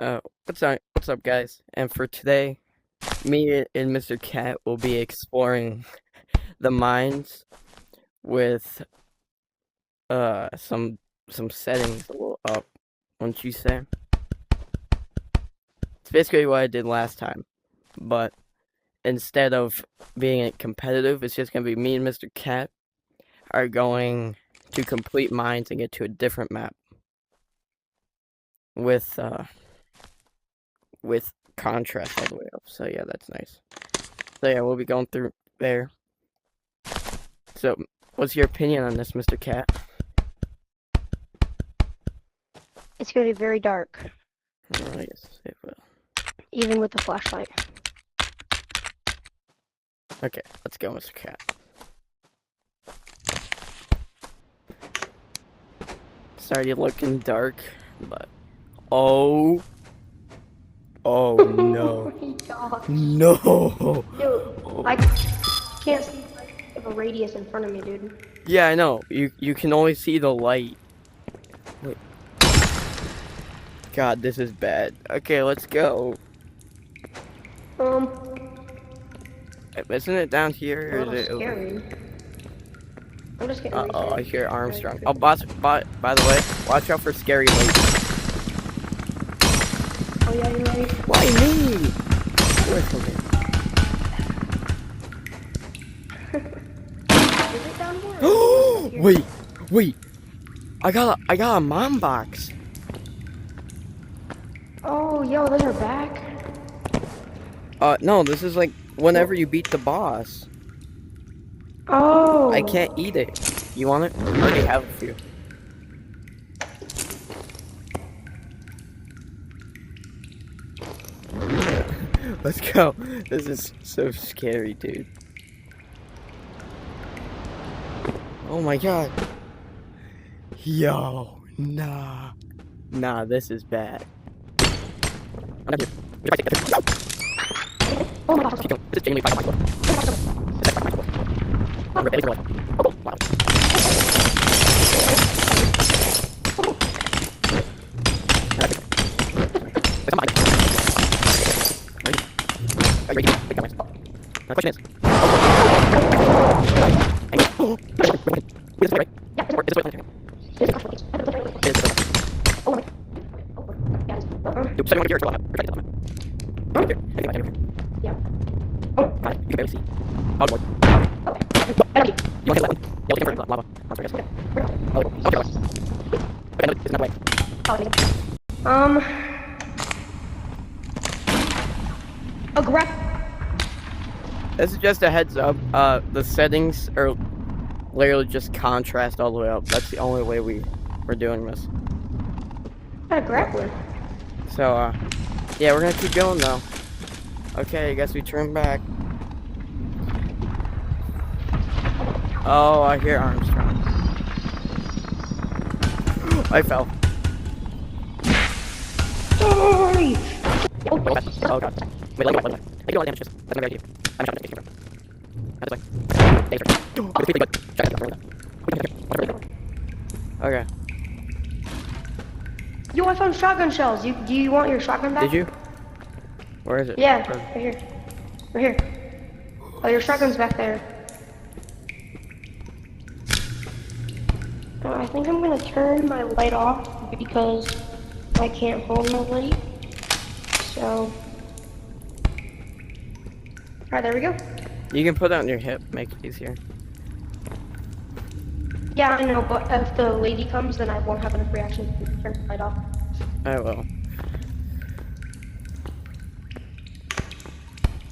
What's up, guys? And for today, me and Mr. Cat will be exploring the mines with some settings a little up. Wouldn't you say? It's basically what I did last time, but instead of being competitive, it's just gonna be me and Mr. Cat are going to complete mines and get to a different map with contrast all the way up. So yeah, that's nice. So yeah, we'll be going through there. So, what's your opinion on this, Mr. Cat? It's going to be very dark, Oh, yes, it will. even with the flashlight. Okay, let's go, Mr. Cat. It's already looking dark, but oh no, Oh my god. no. Dude, I can't see much of a radius in front of me, dude. Yeah, I know. You can only see the light. Wait. God, this is bad. Okay, let's go. Isn't it down here? A Or little is it over? scary. I'm just getting Uh-oh, I ready. hear Armstrong. Oh, by the way, watch out for scary ladies. Oh yeah, you ready? Why me? Wait for me. Is it down here? Or is it here? Wait. I got a mom box. Oh, yo, those are back. No, this is like whenever you beat the boss. Oh. I can't eat it. You want it? I already have a few. Let's go. This is so scary, dude. Oh my god. Yo, nah. Nah, this is bad. Oh my gosh. This is genuinely my question is, Yeah. you can barely see. Oh, boy. Okay. You want to hit that one? Yeah, we can burn lava. Monster, I guess. Oh, okay, okay, there's another way. A grab. This is just a heads up. The settings are literally just contrast all the way up. That's the only way we're doing this. A grappler. So, yeah, we're gonna keep going though. Okay, I guess we turn back. Oh, I hear Armstrong. I fell. Sorry. Oh god. Wait, let me go. I do all the damage. That's my idea. I'm not going to That's way. Okay. Yo, I found shotgun shells. Do you want your shotgun back? Did you? Where is it? Yeah, right here. Right here. Oh, your shotgun's back there. I think I'm gonna turn my light off because I can't hold my light. So, alright, there we go. You can put it on your hip, make it easier. Yeah, I know, but if the lady comes, then I won't have enough reaction to turn the light off. I will.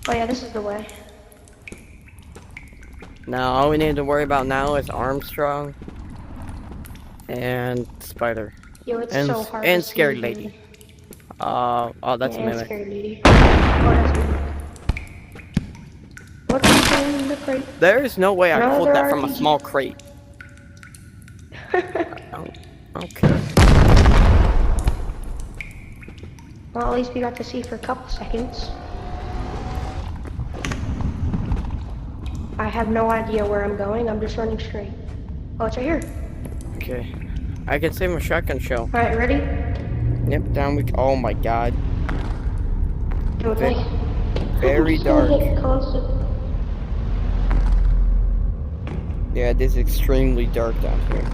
Oh yeah, this is the way. Now, all we need to worry about now is Armstrong and Spider. Yo, it's And, so hard. and to Scary see, Lady. dude. Oh, that's a Yeah, and mimic. Scary Lady. Oh, that's me. What's in the crate? There is no way I No, pulled there that from a are- small crate. Oh, okay. Well, at least we got to see for a couple seconds. I have no idea where I'm going. I'm just running straight. Oh, it's right here. Okay. I can save my shotgun shell. Alright, ready? Yep, down we. Oh my god. Dude, Ve- like, very I'm still dark. hit constant. Yeah, it is extremely dark down here.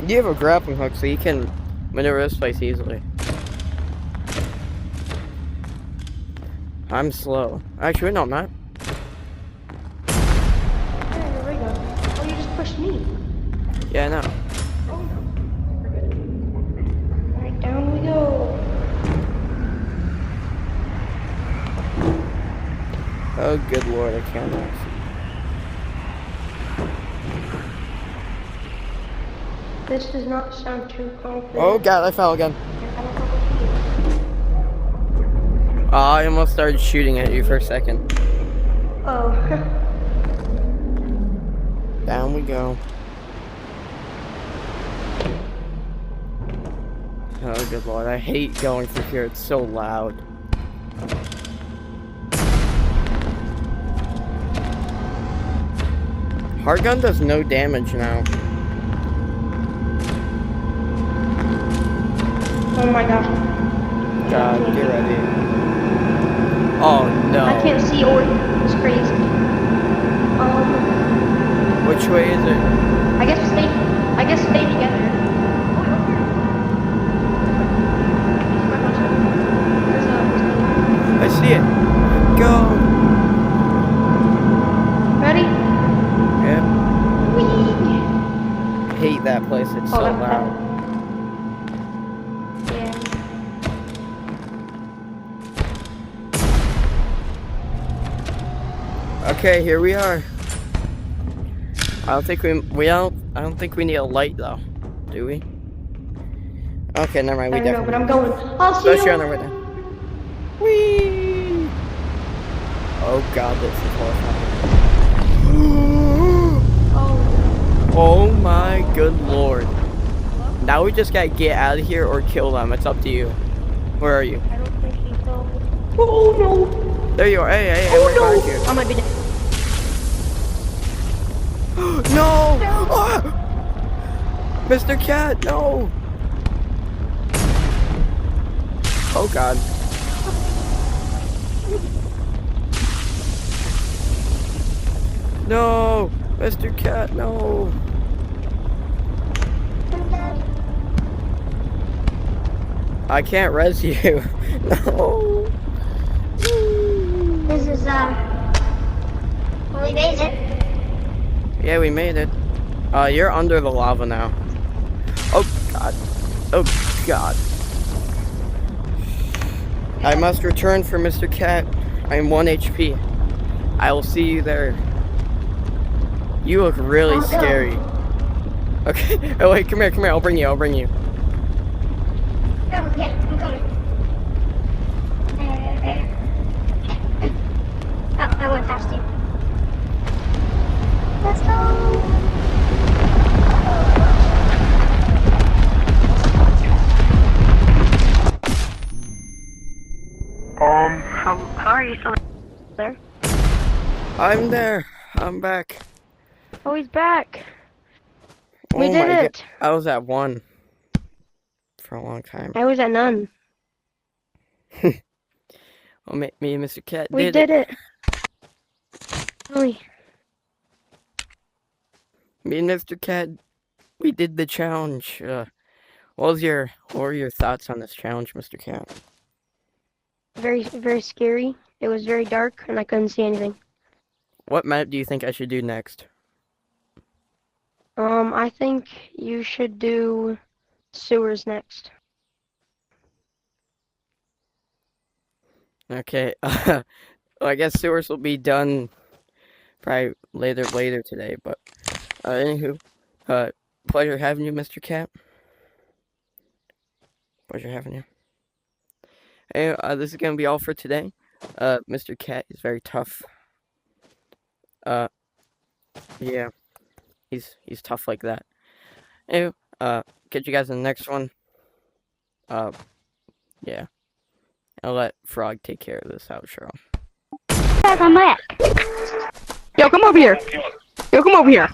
You have a grappling hook, so you can maneuver this place easily. I'm slow. Actually, no, I'm not. Yeah, you're right on. Oh, you just pushed me. Yeah, no. Oh, alright, down we go. Oh, good lord, I cannot see. This does not sound too confident. Oh god, I fell again. I don't know what Oh, I almost started shooting at you for a second. to do. Oh. Down we go. Oh, good lord, I hate going through here. It's so loud. Hard gun does no damage now. Oh my gosh. God, get ready. Oh no. I can't see or it's crazy. Which way is it? I guess stay together. I see it. Go. Ready? Yep. Whee! Hate that place. It's so loud. Yeah. Okay, here we are. I don't think I don't think we need a light though, do we? Okay, never mind. We I don't know, definitely. but I'm going. I'll see Especially you. on the way down. Whee! Oh god, this is horrifying. Oh. Oh my good lord. Now we just gotta get out of here or kill them. It's up to you. Where are you? I don't think he fell. Oh no. There you are. Hey, Oh we're no. behind you. I might be dead. No! Ah! Mr. Cat, no! Oh god. No! Mr. Cat, no! I can't res you. No! This is, we made it. Yeah, we made it. You're under the lava now. Oh god. Oh god. I must return for Mr. Cat. I am 1 HP. I will see you there. You look really Oh, no. scary. Okay. Oh wait, come here. I'll bring you. Oh, yeah, I'm coming. Oh, I went past you. Let's go. How are you still there? I'm there. I'm back. Oh, he's back. Oh We did my it. I was at 1 for a long time. I was at none. Well, me and Mr. Cat We did it. Really? Me and Mr. Cat, we did the challenge. What were your thoughts on this challenge, Mr. Cat? Very, very scary. It was very dark, and I couldn't see anything. What map do you think I should do next? I think you should do sewers next. Okay. Well, I guess sewers will be done probably later today. But anywho, pleasure having you, Mr. Cat. Pleasure having you. Anyway, this is gonna be all for today. Mr. Cat is very tough. Yeah, he's tough like that. Anyway, catch you guys in the next one. Yeah. I'll let Frog take care of this outro. Back on my Yo, come over here. Yo, come over here.